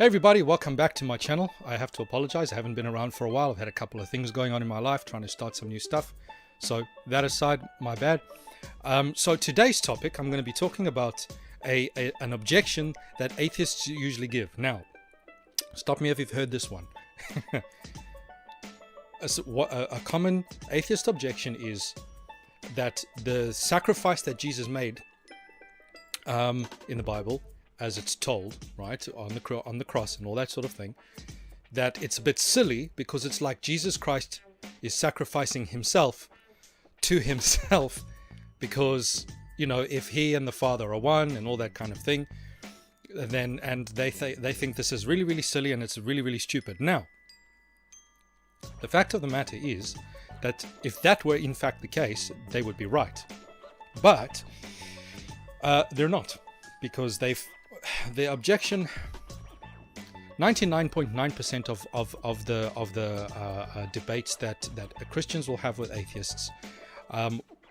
Hey everybody, welcome back to my channel. I have to apologize, I haven't been around for a while. I've had a couple of things going on in my life, trying to start some new stuff. So that aside, my bad. So today's topic, I'm going to be talking about an objection that atheists usually give. Now, stop me if you've heard this one. A common atheist objection is that the sacrifice that Jesus made in the Bible, as it's told, right, on the cross and all that sort of thing, that it's a bit silly because it's like Jesus Christ is sacrificing himself to himself because, you know, if he and the Father are one and all that kind of thing, then they think this is really, really silly and it's really, really stupid. Now, the fact of the matter is that if that were in fact the case, they would be right. But they're not, because the objection, 99.9% of the debates that Christians will have with atheists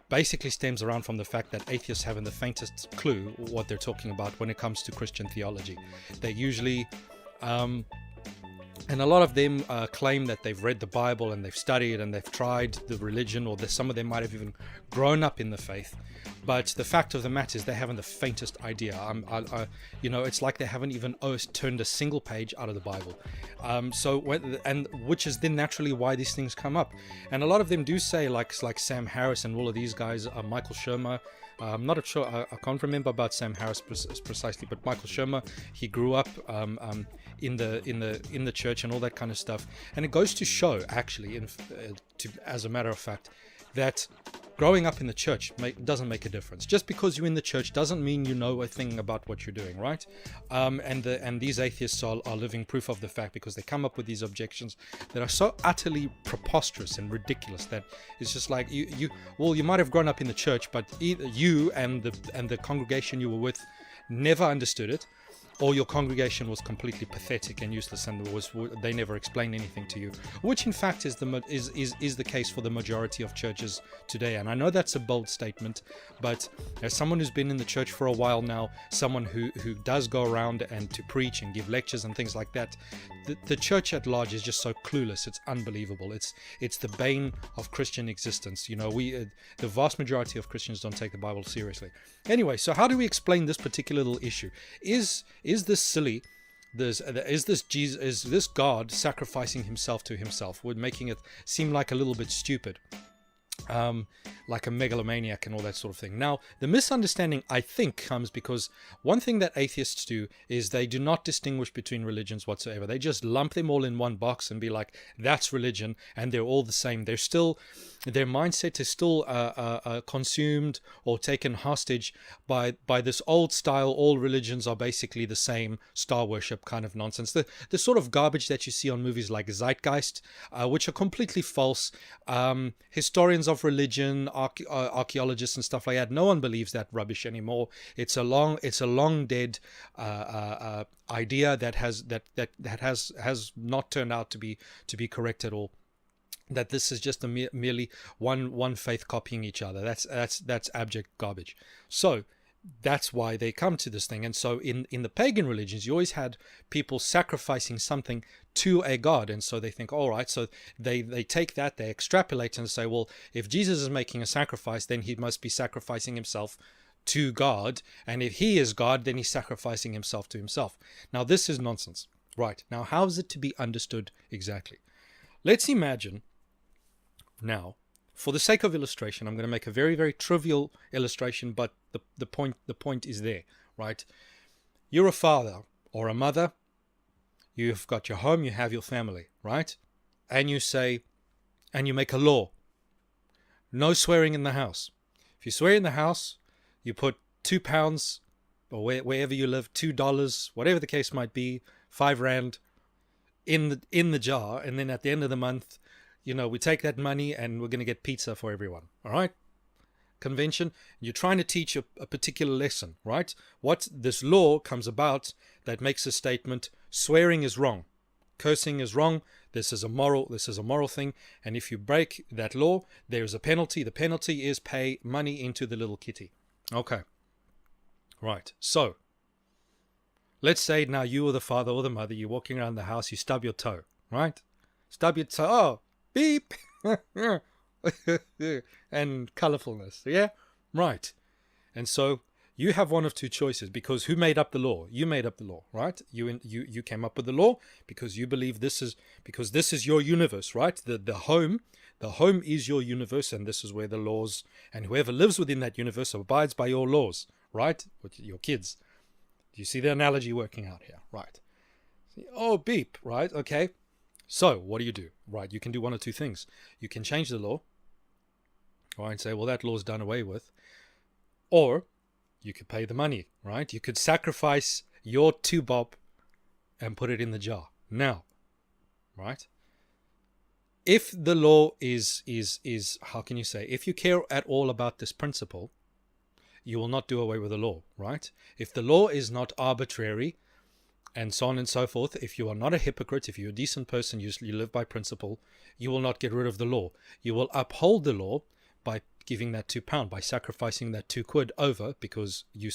basically stems around from the fact that atheists haven't the faintest clue what they're talking about when it comes to Christian theology. They usually and a lot of them claim that they've read the Bible and they've studied and they've tried the religion, or some of them might have even grown up in the faith. But the fact of the matter is they haven't the faintest idea. You know, it's like they haven't even turned a single page out of the Bible. Which is then naturally why these things come up. And a lot of them do say, like Sam Harris and all of these guys, Michael Shermer. I'm not sure. I can't remember about Sam Harris precisely, but Michael Shermer, he grew up in the church and all that kind of stuff. And it goes to show, actually, as a matter of fact, that growing up in the church doesn't make a difference. Just because you're in the church doesn't mean you know a thing about what you're doing, right? And these atheists are living proof of the fact, because they come up with these objections that are so utterly preposterous and ridiculous that it's just like you might have grown up in the church, but either you and the congregation you were with never understood it, or your congregation was completely pathetic and useless, and they never explained anything to you, which in fact is the case for the majority of churches today. And I know that's a bold statement, but as someone who's been in the church for a while now, someone who does go around and to preach and give lectures and things like that, the church at large is just so clueless. It's unbelievable. It's the bane of Christian existence. You know, the vast majority of Christians don't take the Bible seriously. Anyway, so how do we explain this particular little issue? Is this silly? Is this God sacrificing himself to himself? We're making it seem like a little bit stupid, like a megalomaniac and all that sort of thing. Now, the misunderstanding, I think, comes because one thing that atheists do is they do not distinguish between religions whatsoever. They just lump them all in one box and be like, that's religion, and they're all the same. Their mindset is still consumed or taken hostage by this old style, all religions are basically the same, star worship kind of nonsense. The sort of garbage that you see on movies like Zeitgeist, which are completely false. Historians of religion, archaeologists and stuff like that, no one believes that rubbish anymore. It's a long dead idea that has not turned out to be correct at all. That this is just merely one faith copying each other. That's abject garbage. So that's why they come to this thing. And so in the pagan religions, you always had people sacrificing something to a god, and so they think, all right, so they take that, they extrapolate and say, well, if Jesus is making a sacrifice, then he must be sacrificing himself to God, and if he is God, then he's sacrificing himself to himself. Now this is nonsense. Right, now how is it to be understood exactly? Let's imagine now, for the sake of illustration, I'm going to make a very, very trivial illustration, but the point is there, right? You're a father or a mother. You've got your home, you have your family, right? And you make a law. No swearing in the house. If you swear in the house, you put £2, or wherever you live, $2, whatever the case might be, £5 in the jar, and then at the end of the month, you know, we take that money and we're going to get pizza for everyone. All right? Convention. You're trying to teach a particular lesson, right? What this law comes about that makes a statement: swearing is wrong, cursing is wrong. This is a moral thing. And if you break that law, there is a penalty. The penalty is pay money into the little kitty. Okay. Right. So Let's say now you or the father or the mother, you're walking around the house, you stub your toe, right? Stub your toe. Oh, beep. And colorfulness. Yeah? Right. And so you have one of two choices, because who made up the law? You made up the law, right? You came up with the law because you believe this is your universe, right? The home is your universe, and this is where the laws, and whoever lives within that universe abides by your laws, right? With your kids. Do you see the analogy working out here? Right. Oh, beep, right? Okay. So what do? Right, you can do one of two things. You can change the law, right, and say, well, that law's done away with. Or you could pay the money, right? You could sacrifice your 2 bob and put it in the jar. Now, right? If the law is how can you say, if you care at all about this principle, you will not do away with the law, right? If the law is not arbitrary and so on and so forth, if you are not a hypocrite, if you're a decent person, you live by principle, you will not get rid of the law. You will uphold the law by giving that £2, by sacrificing that 2 quid over, because you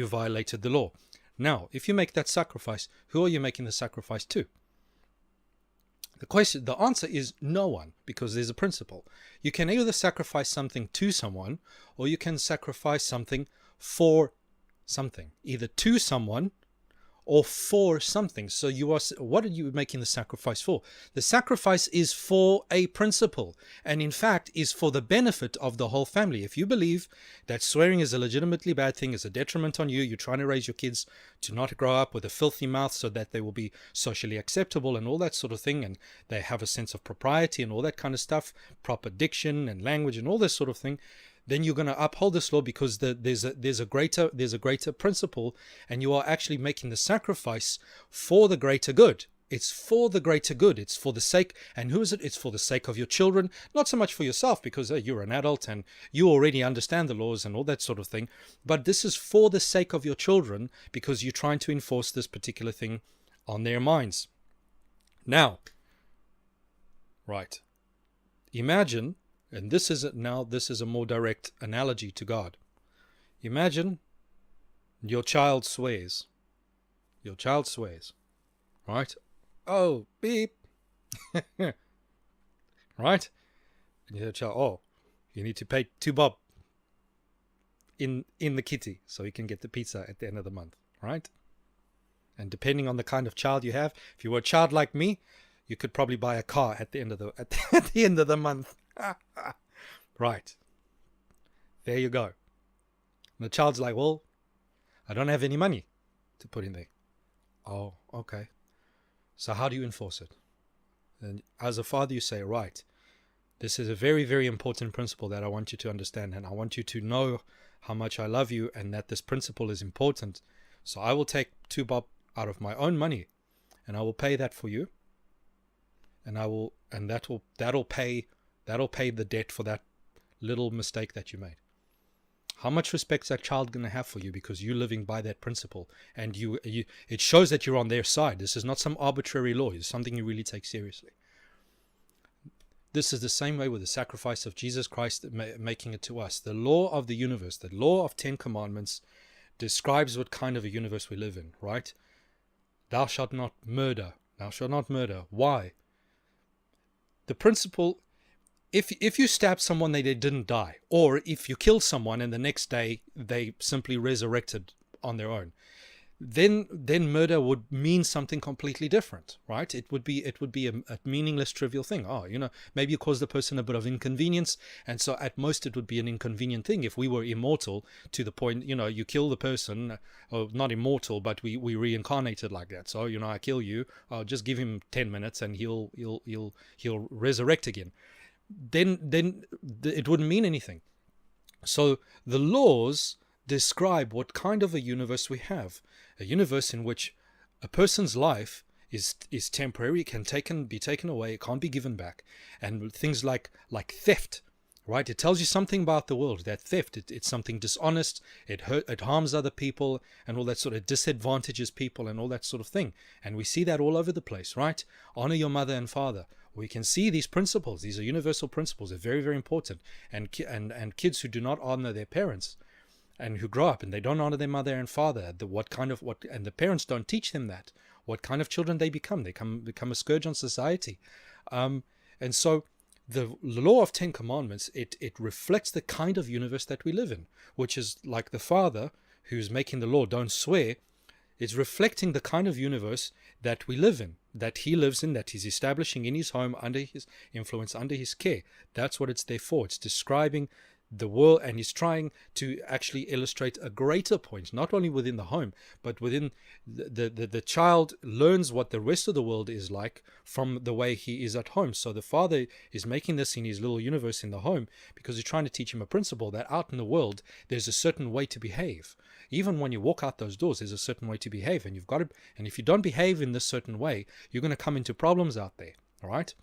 violated the law. Now, if you make that sacrifice, who are you making the sacrifice to? The answer is no one, because there's a principle. You can either sacrifice something to someone, or you can sacrifice something for something, either to someone or for something. So what are you making the sacrifice for? The sacrifice is for a principle, and in fact is for the benefit of the whole family. If you believe that swearing is a legitimately bad thing, is a detriment on you, you're trying to raise your kids to not grow up with a filthy mouth so that they will be socially acceptable and all that sort of thing, and they have a sense of propriety and all that kind of stuff, proper diction and language and all this sort of thing, then you're going to uphold this law, because there's a greater principle, and you are actually making the sacrifice for the greater good. It's for the greater good. It's for the sake, and who is it? It's for the sake of your children, not so much for yourself, because you're an adult and you already understand the laws and all that sort of thing. But this is for the sake of your children, because you're trying to enforce this particular thing on their minds. Now, right, imagine. And this is a more direct analogy to God. Imagine your child swears. Your child swears. Right? Oh, beep. Right? And your child, oh, you need to pay 2 bob in the kitty so you can get the pizza at the end of the month. Right? And depending on the kind of child you have, if you were a child like me, you could probably buy a car at the end of the month. Right. There you go. And the child's like, well, I don't have any money to put in there. Oh, okay. So how do you enforce it? And as a father, you say, right, this is a very, very important principle that I want you to understand, and I want you to know how much I love you and that this principle is important. So I will take 2 bob out of my own money, and I will pay that for you, and that'll pay the debt for that little mistake that you made. How much respect is that child going to have for you, because you're living by that principle, and it shows that you're on their side. This is not some arbitrary law. It's something you really take seriously. This is the same way with the sacrifice of Jesus Christ, making it to us. The law of the universe, the law of 10 commandments, describes what kind of a universe we live in, right? Thou shalt not murder. Thou shalt not murder. Why? The principle, if you stab someone, they didn't die. Or if you kill someone and the next day they simply resurrected on their own, then murder would mean something completely different, right? It would be a meaningless, trivial thing. Oh, maybe you caused the person a bit of inconvenience, and so at most it would be an inconvenient thing. If we were immortal to the point, you kill the person, or not immortal, but we reincarnated like that. So I kill you, I'll just give him 10 minutes and he'll resurrect again. Then it wouldn't mean anything. So the laws describe what kind of a universe we have. A universe in which a person's life is temporary, can be taken away, it can't be given back. And things like theft, right? It tells you something about the world, that theft, it's something dishonest, it harms other people, and all that sort of disadvantages people and all that sort of thing. And we see that all over the place, right? Honor your mother and father. We can see these principles. These are universal principles. They're very, very important. And kids who do not honor their parents, and who grow up and they don't honor their mother and father, and the parents don't teach them that, what kind of children they become. They become a scourge on society. And so the law of 10 commandments, it reflects the kind of universe that we live in, which is like the father who's making the law, don't swear. It's reflecting the kind of universe that we live in, that he lives in, that he's establishing in his home, under his influence, under his care. That's what it's there for. It's describing the world, and he's trying to actually illustrate a greater point, not only within the home, but within the child learns what the rest of the world is like from the way he is at home. So the father is making this in his little universe in the home because he's trying to teach him a principle that out in the world there's a certain way to behave. Even when you walk out those doors, there's a certain way to behave, and and if you don't behave in this certain way, you're going to come into problems out there. All right.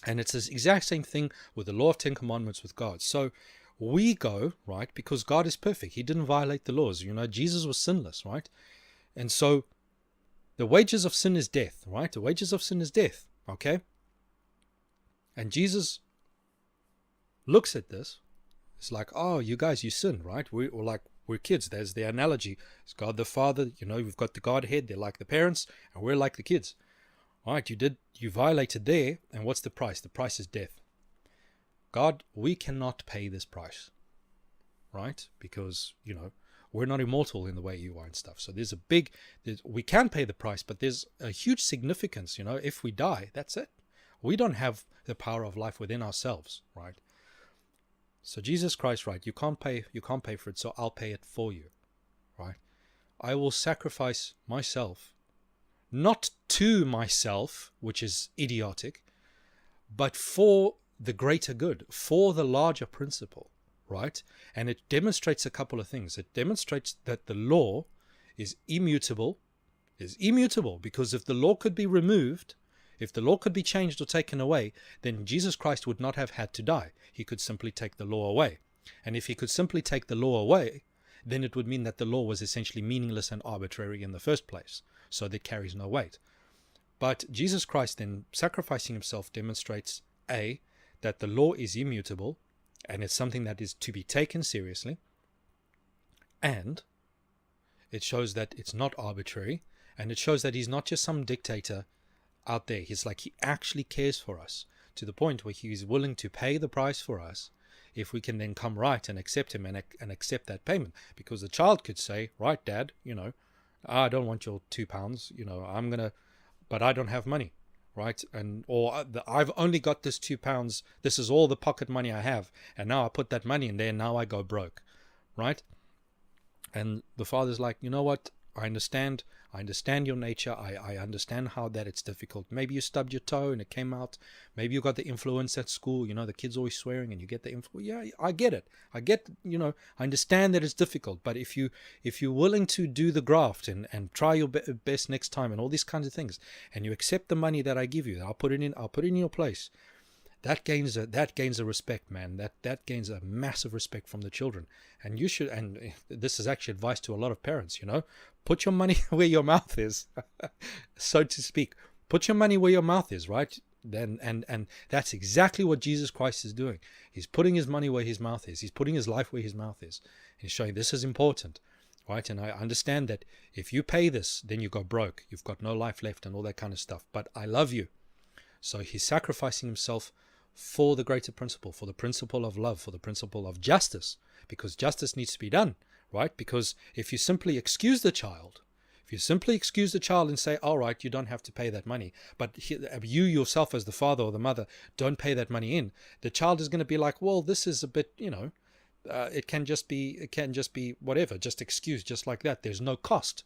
And it's the exact same thing with the law of 10 commandments with God. So we go, right, because God is perfect. He didn't violate the laws. Jesus was sinless, right? And so the wages of sin is death, right? The wages of sin is death, okay? And Jesus looks at this. It's like, oh, you guys, you sin, right? We're kids. There's the analogy. It's God the Father. We've got the Godhead. They're like the parents, and we're like the kids. All right, you violated there, and what's the price? The price is death. God, we cannot pay this price, right? Because, we're not immortal in the way you are and stuff. So we can pay the price, but there's a huge significance, if we die, that's it. We don't have the power of life within ourselves, right? So Jesus Christ, right, you can't pay for it, so I'll pay it for you, right? I will sacrifice myself, not to myself, which is idiotic, but for the greater good, for the larger principle, right? And it demonstrates a couple of things. It demonstrates that the law is immutable, because if the law could be removed, if the law could be changed or taken away, then Jesus Christ would not have had to die. He could simply take the law away. And if he could simply take the law away, then it would mean that the law was essentially meaningless and arbitrary in the first place. So that carries no weight. But Jesus Christ then sacrificing himself demonstrates that the law is immutable and it's something that is to be taken seriously, and it shows that it's not arbitrary, and it shows that he's not just some dictator out there. He's like, he actually cares for us to the point where he's willing to pay the price for us if we can then come right and accept him and accept that payment. Because the child could say, right, Dad, I don't want your £2, but I don't have money. Right? I've only got this £2. This is all the pocket money I have. And now I put that money in there and now I go broke. Right? And the father's like, you know what? I understand your nature. I understand how that it's difficult. Maybe you stubbed your toe and it came out. Maybe you got the influence at school. The kid's always swearing and you get the influence. Yeah, I get it. I understand that it's difficult. But if you're willing to do the graft and try your best next time and all these kinds of things, and you accept the money that I give you, I'll put it in your place. That gains a respect, man. That gains a massive respect from the children. And you should, and this is actually advice to a lot of parents, put your money where your mouth is, so to speak. Put your money where your mouth is, right? Then and that's exactly what Jesus Christ is doing. He's putting his money where his mouth is. He's putting his life where his mouth is. He's showing this is important, right? And I understand that if you pay this, then you go broke. You've got no life left and all that kind of stuff. But I love you. So he's sacrificing himself for the greater principle, for the principle of love, for the principle of justice, because justice needs to be done, right? Because if you simply excuse the child and say, all right, you don't have to pay that money, but you yourself as the father or the mother don't pay that money in, the child is going to be like, well, this is a bit, it can just be whatever, just excuse, just like that. There's no cost,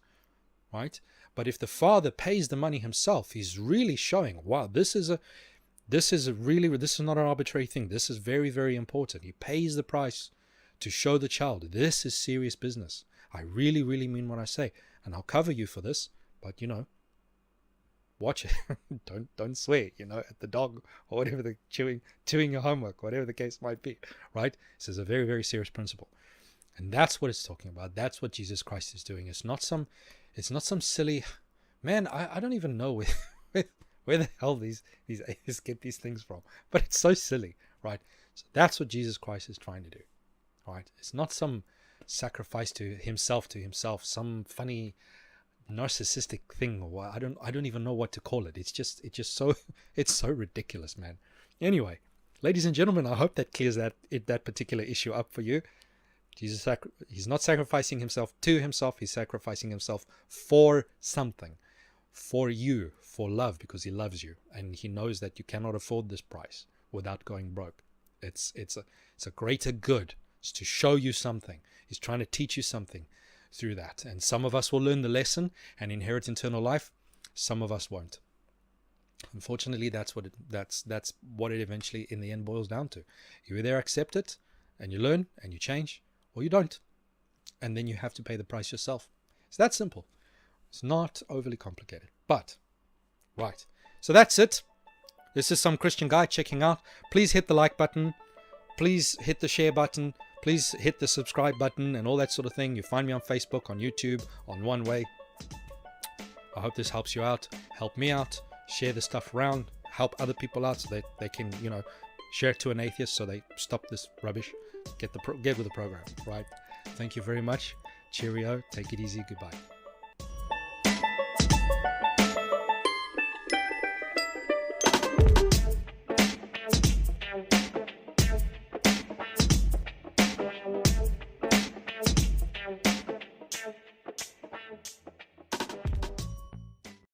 right? But if the father pays the money himself, he's really showing, wow, this is not an arbitrary thing. This is very, very important. He pays the price to show the child this is serious business. I really, really mean what I say, and I'll cover you for this. But watch it. don't swear. At the dog or whatever, the chewing your homework, whatever the case might be. Right? This is a very, very serious principle, and that's what it's talking about. That's what Jesus Christ is doing. It's not some silly man. I don't even know where the hell these atheists get these things from, but it's so silly, right? So that's what Jesus Christ is trying to do, right? It's not some sacrifice to himself, some funny narcissistic thing, or I don't even know what to call it. It's just so it's so ridiculous, man. Anyway, ladies and gentlemen, I hope that clears that particular issue up for you. Jesus, he's not sacrificing himself to himself. He's sacrificing himself for something, for you, for love, because he loves you, and he knows that you cannot afford this price without going broke. It's a greater good. It's to show you something. He's trying to teach you something through that. And some of us will learn the lesson and inherit eternal life. Some of us won't. Unfortunately, that's what it eventually in the end boils down to. You either accept it and you learn and you change, or you don't, and then you have to pay the price yourself. It's that simple. It's not overly complicated. But right, so that's it. This is some Christian guy checking out. Please hit the like button, please hit the share button, please hit the subscribe button and all that sort of thing. You find me on Facebook, on YouTube, on One Way. I hope this helps you out. Help me out. Share the stuff around. Help other people out so that they can, share it to an atheist so they stop this rubbish. Get with the program, right? Thank you very much. Cheerio. Take it easy. Goodbye.